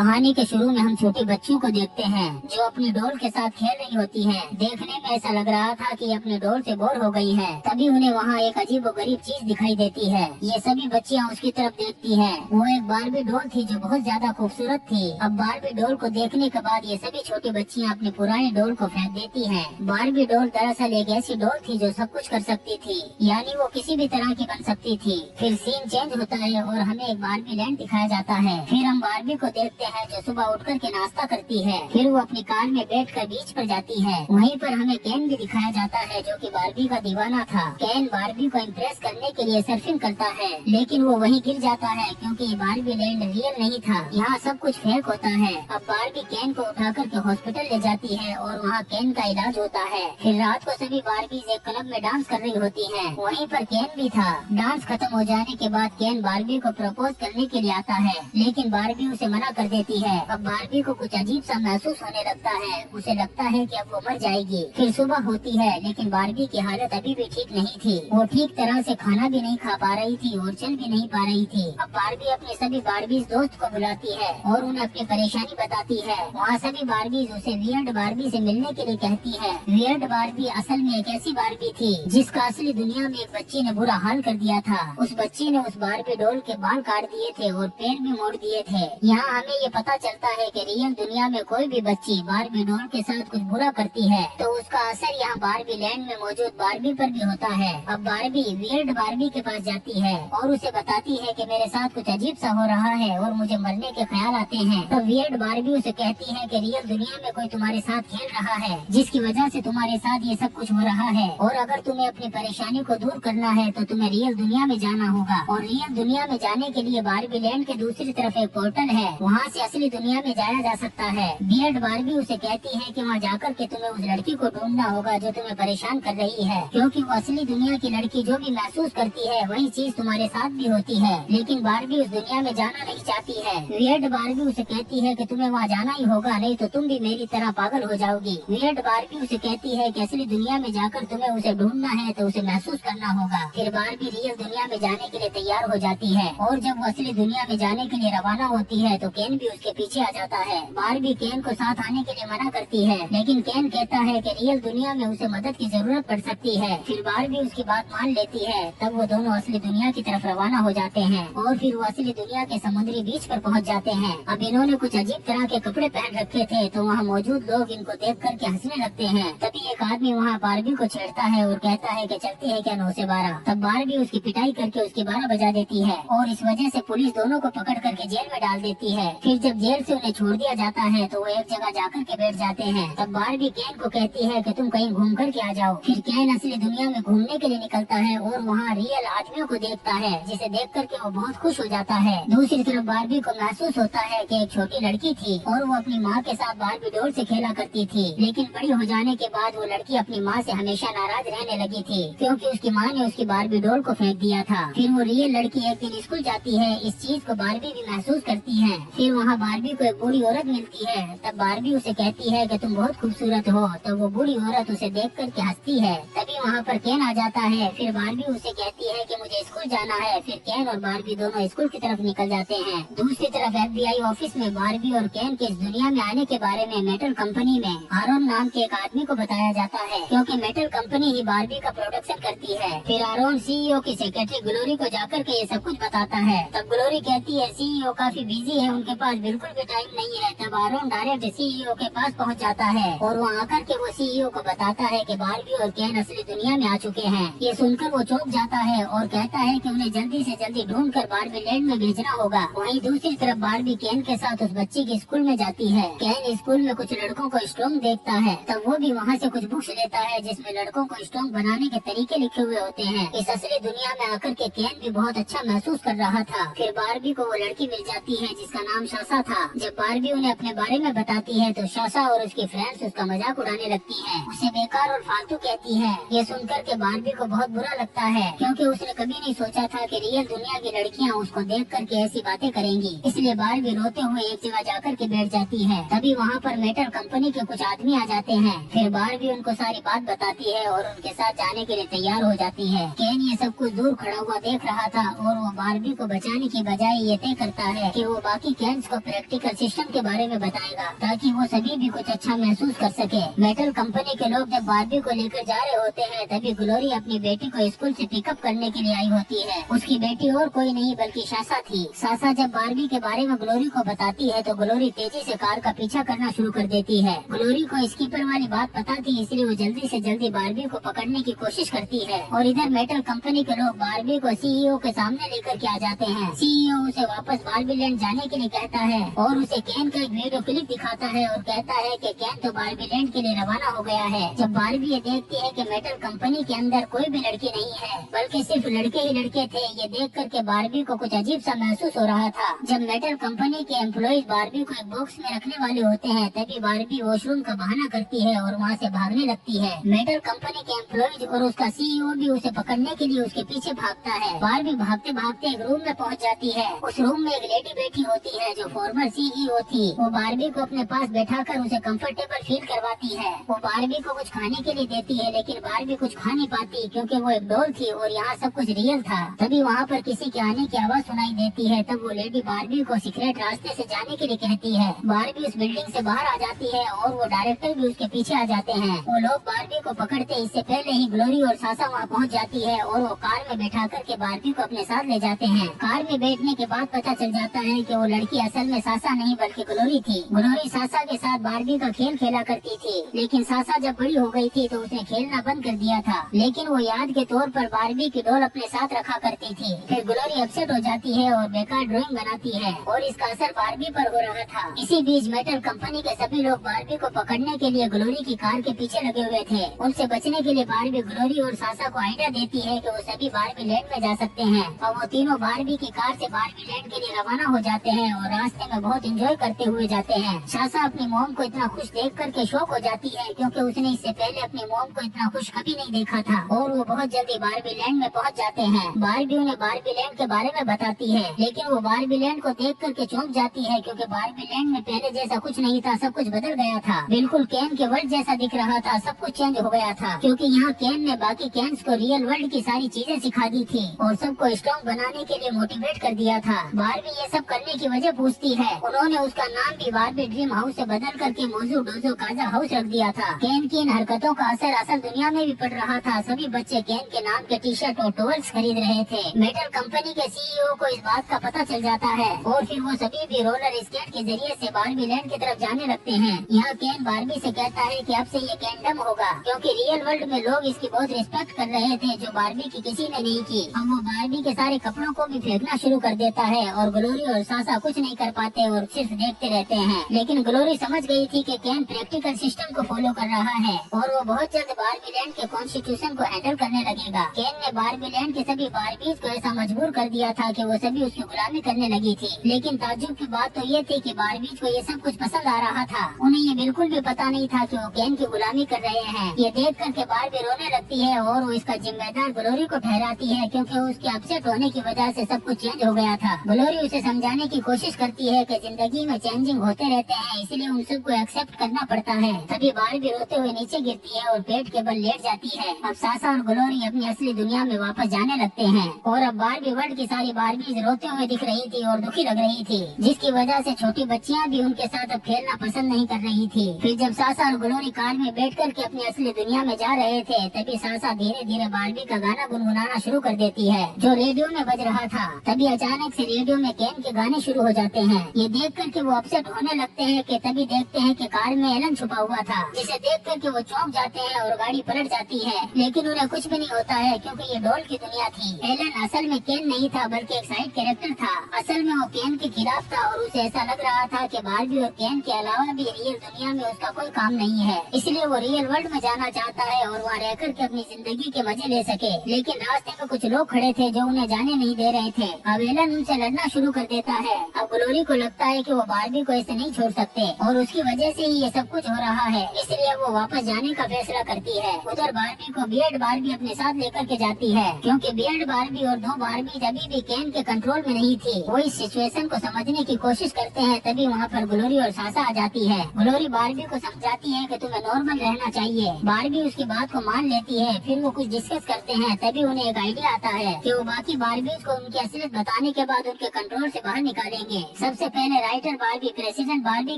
कहानी के शुरू में हम छोटी बच्चियों को देखते हैं जो अपनी डॉल के साथ खेल रही होती हैं। देखने में ऐसा लग रहा था कि अपनी डॉल से बोर हो गई है। तभी उन्हें वहाँ एक अजीब व गरीब चीज दिखाई देती है। ये सभी बच्चियाँ उसकी तरफ देखती हैं। वो एक बारबी डॉल थी जो बहुत ज्यादा खूबसूरत थी। अब बारबी डॉल को देखने के बाद ये सभी छोटी बच्चियाँ अपनी पुरानी डॉल को फेंक देती हैं। बारबी डॉल दरअसल एक ऐसी डॉल थी जो सब कुछ कर सकती थी, यानी वो किसी भी तरह की बन सकती थी। फिर सीन चेंज होता है और हमें एक बारबी लैंड दिखाया जाता है। फिर हम बारबी को देखते हैं जो सुबह उठकर के नाश्ता करती है। फिर वो अपनी कार में बैठकर बीच पर जाती है। वहीं पर हमें केन भी दिखाया जाता है जो कि बारबी का दीवाना था। केन बारबी को इम्प्रेस करने के लिए सर्फिंग करता है, लेकिन वो वहीं गिर जाता है क्योंकि ये बारबी लैंड रियल नहीं था। यहाँ सब कुछ फेक होता है। अब बारबी केन को उठाकर के हॉस्पिटल ले जाती है और वहाँ केन का इलाज होता है। फिर रात को सभी बारबीज एक क्लब में डांस कर रही होती हैं। वहीं पर केन भी था। डांस खत्म हो जाने के बाद केन बारबी को प्रपोज करने के लिए आता है, लेकिन बारबी उसे मना कर देती है। अब बारबी को कुछ अजीब सा महसूस होने लगता है। उसे लगता है कि अब वो मर जाएगी। फिर सुबह होती है, लेकिन बारबी की हालत अभी भी ठीक नहीं थी। वो ठीक तरह से खाना भी नहीं खा पा रही थी और चल भी नहीं पा रही थी। अब बारबी अपने सभी बारबीज दोस्त को बुलाती है और उन्हें अपनी परेशानी बताती है। वहाँ सभी बारबीज उसे वियर्ड बारबी से मिलने के लिए कहती है। वियर्ड बारबी असल में एक ऐसी बारबी थी जिसका असली दुनिया में एक बच्ची ने बुरा हाल कर दिया था। उस बच्ची ने उस बारबी डॉल के बाल काट दिए थे और पैर भी मोड़ दिए थे। यहाँ हमें ये पता चलता है कि रियल दुनिया में कोई भी बच्ची बारबी डॉल के साथ कुछ बुरा करती है तो उसका असर यहाँ बारबी लैंड में मौजूद बारबी पर भी होता है। अब बारबी वियर्ड बारबी के पास जाती है और उसे बताती है कि मेरे साथ कुछ अजीब सा हो रहा है और मुझे मरने के ख्याल आते हैं। तब वियर्ड बारबी उसे कहती है कि रियल दुनिया में कोई तुम्हारे साथ खेल रहा है जिसकी वजह से तुम्हारे साथ ये सब कुछ हो रहा है, और अगर तुम्हें अपनी परेशानी को दूर करना है तो तुम्हें रियल दुनिया में जाना होगा। और रियल दुनिया में जाने के लिए बारबी लैंड के दूसरी तरफ एक पोर्टल है, वहाँ से असली दुनिया में जाया जा सकता है। वियर्ड बारबी उसे कहती है कि वहाँ जाकर के तुम्हें उस लड़की को ढूंढना होगा जो तुम्हें परेशान कर रही है, क्योंकि वो असली दुनिया की लड़की जो भी महसूस करती है वही चीज तुम्हारे साथ भी होती है। लेकिन बारबी उस दुनिया में जाना नहीं चाहती है। वियर्ड बारबी उसे कहती है कि तुम्हें वहाँ जाना ही होगा, नहीं तो तुम भी मेरी तरह पागल हो जाओगी। वियर्ड बारबी उसे कहती है कि असली दुनिया में जाकर तुम्हें उसे ढूंढना है तो उसे महसूस करना होगा। फिर बारबी रियल दुनिया में जाने के लिए तैयार हो जाती है और जब वो असली दुनिया में जाने के लिए रवाना होती है तो केन भी उसके पीछे आ जाता है। बारबी केन को साथ आने के लिए मना करती है, लेकिन केन कहता है कि रियल दुनिया में उसे मदद की जरूरत पड़ सकती है। फिर बारबी उसकी बात मान लेती है। तब वो दोनों असली दुनिया की तरफ रवाना हो जाते हैं और फिर वो असली दुनिया के समुद्री बीच पर पहुंच जाते हैं। अब इन्होंने कुछ अजीब तरह के कपड़े पहन रखे थे तो वहाँ मौजूद लोग इनको देख करके हंसने लगते हैं। तभी एक आदमी वहाँ बारबी को छेड़ता है और कहता है कि चलती है क्या 9 से 12। तब बारबी उसकी पिटाई करके उसकी 12 बजा देती है और इस वजह से पुलिस दोनों को पकड़ करके जेल में डाल देती है। फिर जब जेल से उन्हें छोड़ दिया जाता है तो वो एक जगह जाकर के बैठ जाते हैं। तब बारबी केन को कहती है कि तुम कहीं घूम कर के आ जाओ। फिर केन असली दुनिया में घूमने के लिए निकलता है और वहाँ रियल आदमियों को देखता है, जिसे देख करके वो बहुत खुश हो जाता है। दूसरी तरफ बारबी को महसूस होता है कि एक छोटी लड़की थी और वो अपनी माँ के साथ बारबी डॉल से खेला करती थी, लेकिन बड़ी हो जाने के बाद वो लड़की अपनी माँ से हमेशा नाराज रहने लगी थी क्योंकि उसकी माँ ने उसकी बारबी डॉल को फेंक दिया था। फिर वो रियल लड़की एक दिन स्कूल जाती है। इस चीज को बारबी भी महसूस करती है। फिर वहाँ बारबी को एक बूढ़ी औरत मिलती है। तब बारबी उसे कहती है कि तुम बहुत खूबसूरत हो। तो वो बूढ़ी औरत उसे देख करके हंसती है। तभी वहाँ पर केन आ जाता है। फिर बारबी उसे कहती है कि मुझे स्कूल जाना है। फिर केन और बारबी दोनों स्कूल की तरफ निकल जाते हैं। दूसरी तरफ FBI ऑफिस में बारबी और केन के इस दुनिया में आने के बारे में मेटल कंपनी में आरोन नाम के एक आदमी को बताया जाता है, क्योंकि मेटल कंपनी ही बारबी का प्रोडक्शन करती है। फिर आरोन CEO की सेक्रेटरी ग्लोरी को जाकर के ये सब कुछ बताता है। तब ग्लोरी कहती है CEO काफी बिजी है, उनके पास बिल्कुल भी टाइम नहीं है। तब आरोन डायरेक्ट CEO के पास पहुंच जाता है और वहाँ आकर के वो CEO को बताता है कि बारबी और केन असली दुनिया में आ चुके हैं। ये सुनकर वो चौंक जाता है और कहता है कि उन्हें जल्दी से जल्दी ढूंढ कर बारबी लैंड में भेजना होगा। वहीं दूसरी तरफ बारबी केन के साथ उस बच्ची की स्कूल में जाती है। केन स्कूल में कुछ लड़कों को स्ट्रॉन्ग देखता है। तब वो भी वहाँ से कुछ बुक्स लेता है जिसमें लड़कों को स्ट्रॉन्ग बनाने के तरीके लिखे हुए होते हैं। इस असली दुनिया में आकर के केन भी बहुत अच्छा महसूस कर रहा था। फिर बारबी को वो लड़की मिल जाती है जिसका नाम शासा था। जब बारबी उन्हें अपने बारे में बताती है तो शासा और उसकी फ्रेंड्स उसका मजाक उड़ाने लगती है, उसे बेकार और फालतू कहती है। ये सुनकर के बारबी को बहुत बुरा लगता है क्योंकि उसने कभी नहीं सोचा था कि रियल दुनिया की लड़कियां उसको देख करके ऐसी बातें करेंगी। इसलिए बारबी रोते हुए एक जगह जाकर के बैठ जाती है। तभी वहाँ पर मेटल कंपनी के कुछ आदमी आ जाते हैं। फिर बारबी उनको सारी बात बताती है और उनके साथ जाने के लिए तैयार हो जाती है। केन ये सब कुछ दूर खड़ा हुआ देख रहा था और वो बारबी को बचाने की बजाय ये तय करता है कि वो बाकी कैंस को प्रैक्टिकल सिस्टम के बारे में बताएगा ताकि वो सभी भी कुछ अच्छा महसूस कर सके। मेटल कंपनी के लोग जब बारबी को लेकर जा रहे होते हैं तभी ग्लोरी अपनी बेटी को स्कूल से पिकअप करने के लिए आई होती है। उसकी बेटी और कोई नहीं बल्कि सासा थी। सासा जब बारबी के बारे में ग्लोरी को बताती है तो ग्लोरी तेजी से कार का पीछा करना शुरू कर देती है। ग्लोरी को स्कीपर वाली बात पता थी, इसलिए वो जल्दी से जल्दी बारबी को पकड़ने की कोशिश करती है। और इधर मेटल कंपनी के लोग बारबी को सीईओ के सामने लेकर के आ जाते हैं। सीईओ उसे वापस बारबी लैंड जाने के लिए कहता है और उसे कैन का एक वीडियो क्लिप दिखाता है और कहता है कि कैन तो बारबी लैंड के लिए रवाना हो गया है। जब बारबी ये देखती है कि मेटल कंपनी के अंदर कोई भी लड़की नहीं है बल्कि सिर्फ लड़के ही लड़के थे, ये देख करके बारबी को कुछ अजीब सा महसूस हो रहा था। जब मेटल कंपनी के एम्प्लॉइज बारबी को एक बॉक्स में रखने वाले होते हैं तभी बारबी वॉशरूम का बहाना करती है और वहाँ से भागने लगती है। मेटल कंपनी के एम्प्लॉइज और उसका सीईओ भी उसे पकड़ने के लिए उसके पीछे भागता है। बारबी भागते भागते एक रूम में पहुँच जाती है। उस रूम में एक लेडी बैठी होती है जो फॉर्मर सीईओ थी। वो बारबी को अपने पास बैठाकर उसे कंफर्टेबल फील करवाती है। वो बारबी को कुछ खाने के लिए देती है लेकिन बारबी कुछ खा नहीं पाती क्योंकि वो एक डॉल थी और यहाँ सब कुछ रियल था। तभी वहाँ पर किसी के आने की आवाज सुनाई देती है। तब वो लेडी बारबी को सीक्रेट रास्ते से जाने के लिए कहती है। बारबी उस बिल्डिंग से बाहर आ जाती है और वो डायरेक्टर भी उसके पीछे आ जाते हैं। वो लोग बारबी को पकड़ते इससे पहले ही ग्लोरी और सासा वहाँ पहुँच जाती है और वो कार में बैठा करके बारबी को अपने साथ ले जाते हैं। कार में बैठने के बाद पता चल जाता है कि वो लड़की असल में सासा नहीं बल्कि ग्लोरी थी। ग्लोरी सासा के साथ बारबी का खेल खेला करती थी लेकिन सासा जब बड़ी हो गई थी तो उसने खेलना बंद कर दिया था, लेकिन वो याद के तौर पर बारबी की डॉल अपने साथ रखा करती थी। फिर ग्लोरी अपसेट हो जाती है और बेकार ड्राइंग बनाती है और इसका असर बारबी पर हो रहा था। इसी बीच मेटल कंपनी के सभी लोग बारबी को पकड़ने के लिए ग्लोरी की कार के पीछे लगे हुए थे। उनसे बचने के लिए बारबी ग्लोरी और सासा को आइडिया देती है कि वो सभी बारबी लैंड में जा सकते हैं और वो तीनों बारबी की कार से बारबी लैंड के लिए रवाना हो जाते हैं और रास्ते में बहुत एंजॉय करते हुए जाते हैं। सासा अपनी मॉम को इतना खुश देख करके शॉक हो जाती है क्योंकि उसने इससे पहले अपनी मॉम को इतना खुश कभी नहीं देखा था और वो बहुत जल्दी बारबी लैंड में पहुंच जाते हैं। बारबी उन्हें बारबी लैंड के बारे में बताती है लेकिन वो बारबी लैंड को देख करके चौंक जाती है क्योंकि बारबी लैंड में पहले जैसा कुछ नहीं था, सब कुछ बदल गया था। बिल्कुल केन के वर्ल्ड जैसा दिख रहा था, सब कुछ चेंज हो गया था क्योंकि यहाँ केन ने बाकी कैंस को रियल वर्ल्ड की सारी चीजें सिखा दी थी और सबको स्ट्रॉन्ग बनाने के लिए मोटिवेट कर दिया था। बारबी ये सब करने की वजह पूछती है। उन्होंने उसका नाम भी बारबी ड्रीम हाउस से बदल करके मोजू डोजो काजा हाउस रख दिया था। केन की इन हरकतों का असर असल दुनिया में भी पड़ रहा था। सभी बच्चे केन के नाम के टी शर्ट और टॉवल्स खरीद रहे थे। मेटल कंपनी के सीईओ को इस बात का पता चल जाता है और फिर वो सभी भी रोलर स्केट के जरिए से बारबी लैंड की तरफ जाने लगते हैं। यहाँ केन बारबी से कहता है कि अब से ये कैंडम होगा क्योंकि रियल वर्ल्ड में लोग इसकी बहुत रिस्पेक्ट कर रहे थे जो बारबी की किसी ने नहीं की। अब वो बारबी के सारे कपड़ों को भी फेंकना शुरू कर देता है और ग्लोरी और सासा कुछ नहीं कर पाते और सिर्फ देखते रहते हैं। लेकिन ग्लोरी समझ गई थी कि केन प्रैक्टिकल सिस्टम को फॉलो कर रहा है और वो बहुत जल्द बारबी लैंड के कॉन्स्टिट्यूशन को हैंडल करने लगेगा। केन ने बारबी लैंड के सभी बारबीज को ऐसा मजबूर कर दिया था कि वो सभी उसकी गुलामी करने लगी थी। लेकिन ताज्जुब की बात तो ये थी कि बारबीज को ये सब कुछ पसंद आ रहा था। उन्हें ये बिल्कुल भी पता नहीं था कि वो केन की गुलामी कर रहे हैं। ये देख करके बारबी रोने लगती है और वो इसका जिम्मेदार ग्लोरी को ठहराती है क्योंकि उसके अपसेट होने की वजह से सब कुछ चेंज हो गया था। ग्लोरी उसे समझाने की कोशिश करती है कि जिंदगी में चेंजिंग होते रहते हैं, इसलिए उन सबको एक्सेप्ट करना पड़ता है। तभी बारबी रोते हुए नीचे गिरती है और पेट के बल लेट जाती है। अब सासा और ग्लोरी अपनी असली दुनिया में वापस जाने लगते हैं और अब बारबी वर्ल्ड की सारी बारबीज रोते हुए दिख रही थी और दुखी लग रही थी, जिसकी वजह से छोटी बच्चियां भी उनके साथ अब खेलना पसंद नहीं कर रही थी। फिर जब सासा और ग्लोरी कार में बैठ करके अपनी असली दुनिया में जा रहे थे तभी सासा धीरे धीरे बारबी का गाना गुनगुनाना शुरू कर देती है जो रेडियो में बज रहा था। तभी अचानक से रेडियो में केन के गाने शुरू हो जाते हैं। ये देख करके वो अपसेट होने लगते हैं कि तभी देखते हैं कि कार में एलन छुपा हुआ था, जिसे देख करके वो चौंक जाते हैं और गाड़ी पलट जाती है। लेकिन उन्हें कुछ भी नहीं होता है क्योंकि ये डॉल की दुनिया थी। एलन असल में केन नहीं था बल्कि एक साइड कैरेक्टर था। असल में वो केन के खिलाफ था और उसे ऐसा लग रहा था कि बारबी और केन के अलावा भी रियल दुनिया में उसका कोई काम नहीं है, इसलिए वो रियल वर्ल्ड में जाना चाहता है और वहाँ रह कर के अपनी जिंदगी के मजे ले सके। लेकिन रास्ते में कुछ लोग खड़े थे जो उन्हें जाने नहीं दे रहे थे। अब एलन उनसे लड़ना शुरू कर देता है। अब ग्लोरी को लगता है कि वो बारबी को ऐसे नहीं छोड़ सकते और उसकी वजह से ही ये सब कुछ हो रहा है, इसलिए वो वापस जाने का फैसला करती है। उधर बारबी को बियर्ड बारबी अपने साथ लेकर के जाती है क्योंकि बियर्ड बारबी और दो बारबी अभी भी केन के कंट्रोल में नहीं थी। वो इस सिचुएशन को समझने की कोशिश करते हैं। तभी वहाँ पर ग्लोरी और सासा आ जाती है। ग्लोरी बारबी को समझाती है कि तुम्हें नॉर्मल रहना चाहिए। बारबी उसकी बात को मान लेती है। फिर वो कुछ डिस्कस करते हैं। तभी उन्हें एक आइडिया आता है कि वो बाकी बारबीज को उनकी असलियत बताने के बाद उनके कंट्रोल से बाहर निकालेंगे। सबसे पहले राइटर बार्बी प्रेसिडेंट बार्बी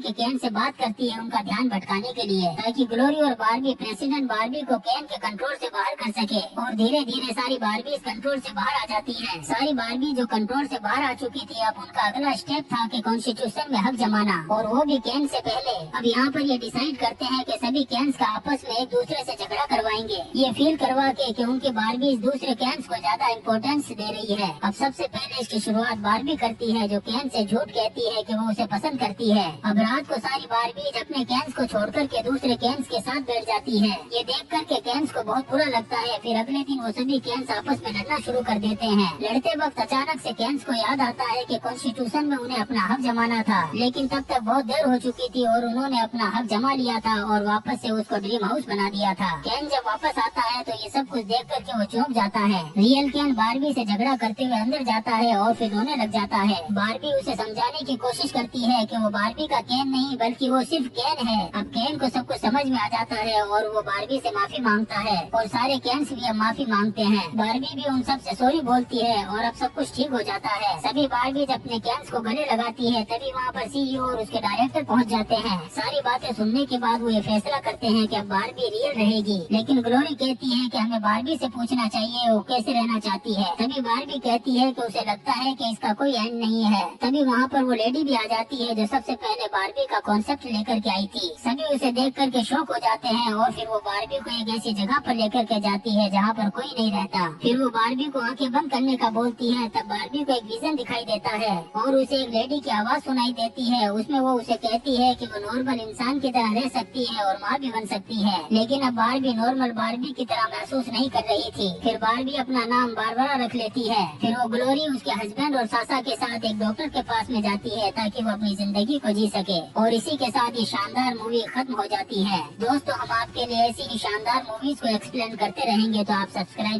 के केन से बात करती है उनका ध्यान भटकाने के लिए, ताकि ग्लोरी और बार्बी प्रेसिडेंट बार्बी को केन के कंट्रोल से बाहर कर सके। और धीरे धीरे सारी बार्बी इस कंट्रोल से बाहर आ जाती है। सारी बार्बी जो कंट्रोल से बाहर आ चुकी थी, अब उनका अगला स्टेप था कि कॉन्स्टिट्यूशन में हक जमाना, और वो भी केन से पहले। अब यहाँ पर ये डिसाइड करते हैं कि सभी कैंस का आपस में एक दूसरे से झगड़ा करवाएंगे, ये फील करवा के उनकी बार्बी इस दूसरे कैंस को ज्यादा इम्पोर्टेंस दे रही है। अब सबसे पहले इसकी शुरुआत बार्बी करती है, जो केन से झूठ कहती है कि वो उसे पसंद करती है। अब रात को सारी बार्बी अपने कैंस को छोड़कर के दूसरे कैंस के साथ बैठ जाती है। ये देख कर के कैंस को बहुत बुरा लगता है। फिर अगले दिन वो सभी कैंस आपस में लड़ना शुरू कर देते हैं। लड़ते वक्त अचानक से कैंस को याद आता है कि कॉन्स्टिट्यूशन में उन्हें अपना हक जमाना था, लेकिन तब तक बहुत देर हो चुकी थी और उन्होंने अपना हक जमा लिया था और वापस से उसको ड्रीम हाउस बना दिया था। कैन जब वापस आता है तो ये सब कुछ देख करके वो चौंक जाता है। रियल कैन बार्बी से झगड़ा करते हुए अंदर जाता है और फिर रोने लग जाता है। बार्बी उसे समझाने की कोशिश करती है कि वो बार्बी का कैन नहीं बल्कि वो सिर्फ कैन है। अब कैन को सब कुछ समझ में आ जाता है और वो बार्बी से माफी मांगता है और सारे कैंस भी अब माफी मांगते हैं। बार्बी भी उन सब से सॉरी बोलती है और अब सब कुछ ठीक हो जाता है। सभी बार्बी अपने कैंस को गले लगाती है, तभी वहाँ पर सीईओ और उसके डायरेक्टर पहुँच जाते हैं। सारी बातें सुनने के बाद वो ये फैसला करते हैं कि अब बार्बी रियल रहेगी, लेकिन ग्लोरी कहती है कि हमें बार्बी से पूछना चाहिए वो कैसे रहना चाहती है। तभी बार्बी कहती है कि उसे लगता है कि इसका कोई एंड नहीं है। तभी वहाँ पर वो लेडी भी आ जाती है जो सबसे पहले बार्बी का कॉन्सेप्ट लेकर के आई थी। सभी उसे देख करके शॉक हो जाते हैं और फिर वो बार्बी को एक ऐसी जगह पर लेकर के जाती है जहाँ पर कोई नहीं रहता। फिर वो बार्बी को आंखें बंद करने का बोलती है। तब बार्बी को एक विजन दिखाई देता है और उसे एक लेडी की आवाज सुनाई देती है। उसमें वो उसे कहती है कि वो नॉर्मल इंसान की तरह रह सकती है और माँ भी बन सकती है, लेकिन अब बार्बी नॉर्मल बार्बी की तरह महसूस नहीं कर रही थी। फिर बार्बी अपना नाम बारबरा रख लेती है। फिर वो ग्लोरी उसके हस्बैंड और सासा के साथ एक डॉक्टर के पास में जाती है ताकि वो अपनी जिंदगी को जी सके। और इसी के साथ ये शानदार मूवी खत्म हो जाती है। दोस्तों, हम आपके लिए ऐसी ही शानदार मूवीज को एक्सप्लेन करते रहेंगे, तो आप सब्सक्राइब